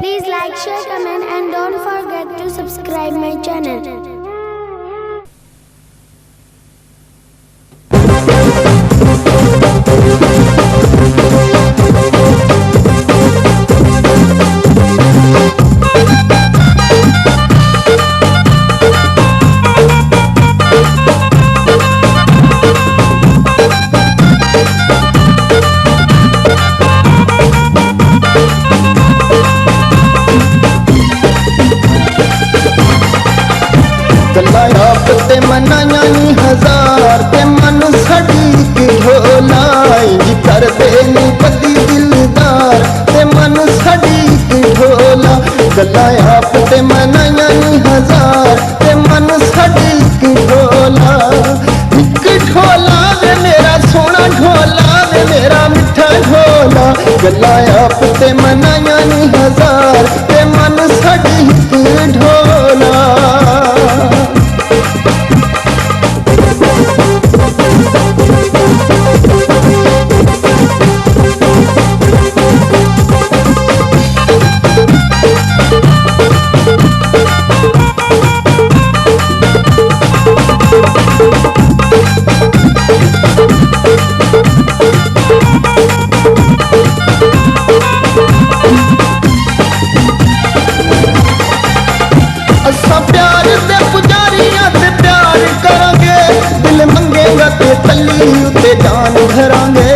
Please like, share, comment and don't forget to subscribe my channel. आप ते मनाया नी हजार ते मन साड़ी की ढोलाई जी करते नी कदी दिलदार ते मन साड़ी की ढोला गल्ला आप ते मनाया नी हजार ते मन साड़ी की ढोला एक ढोला वे मेरा सोना ढोला वे मेरा मिठा ढोला गल्ला आप ते मनाया नी हजार ते मन साड़ी की ढोला। असा प्यार दे पुजारियां ते प्यार करांगे दिल मंगेगा ते तली उते जान धरांगे।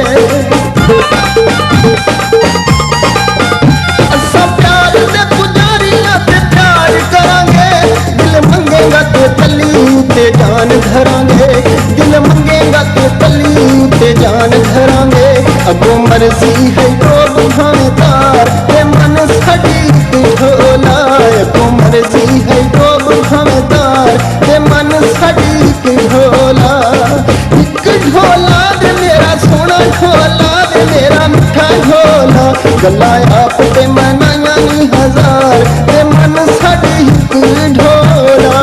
असा प्यार दे पुजारियां ते प्यार करांगे दिल मंगेगा ते तली उते जान धरांगे दिल मंगेगा ते तली उते जान धरांगे। अगो मर्जी है तो बुझाने तार ते मन साड़ी की ढोला अगो मर्जी है तो बुझाने तार ते मन साड़ी की ढोला एक ढोला दे मेरा सोना ढोला दे मेरा मिठा ढोला गल्ला आप ते मनाया नी हजार ते मन साड़ी की ढोला।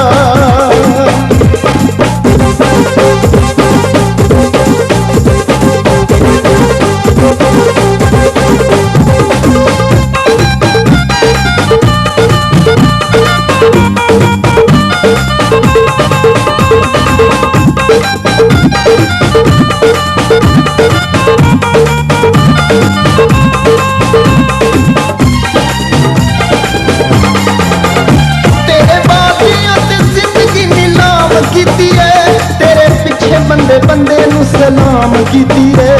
तेरे पीछे बंदे बंदे नू सलाम कीती है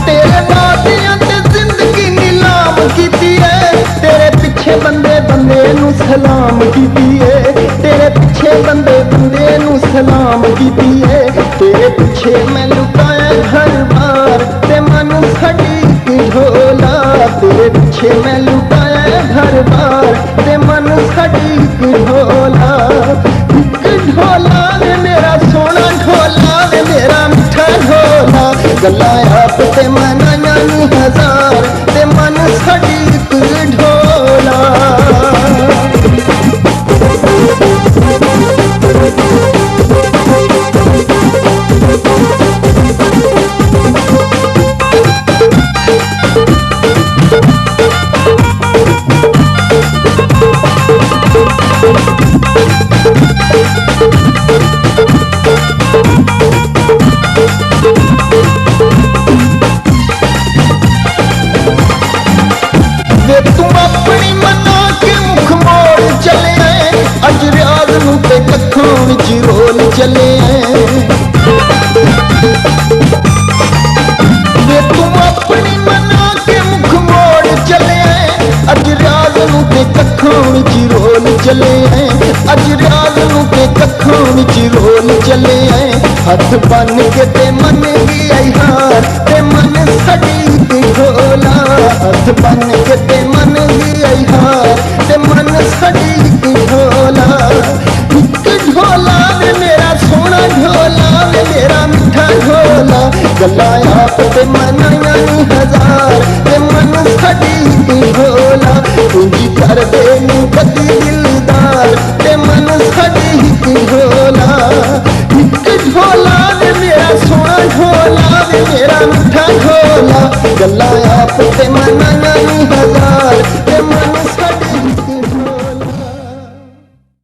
तेरे बातियां ते जिंदगी नीलाम कीती है तेरे पीछे बंदे बंदे नू सलाम कीती है तेरे पीछे बंदे बंदे नू सलाम कीती है तेरे पीछे मैं लुटाया घर बार ते मन साड़ी की ढोला तेरे पीछे मैं लुटाया घर बार ते मन साड़ी की ढोला एक ढोला वे मेरा सोना ढोला वे मेरा मिठा ढोला गल्ला आप ते मनाया नी हजार ते मन साड़ी की ढोला। वे तू अपनी मना के मुख मोड़ चले अज रियाज नू ते कखों विच रोल चले वे तू अपनी मना के मुख मोड़ चले अज रियाज नू ते कखों विच रोल चले अज रियाज नू ते कखों विच रोल चले हथ बन के ते मन भी आई हार ते मन साड़ी की ढोला हथ बन के ते मन भी आई हार ते मन साड़ी की ढोला एक ढोला वे मेरा सोना ढोला वे मेरा मिठा ढोला गल्ला आप ते मनाया नी हजार ते मन साड़ी की ढोला पूंजी कर दे नी कदी दिलदार ते मन साड़ी की ढोला एक ढोला वे मेरा सोना ढोला वे मेरा मिठा ढोला ਆਪ ਤੇ ਮਨਾਈ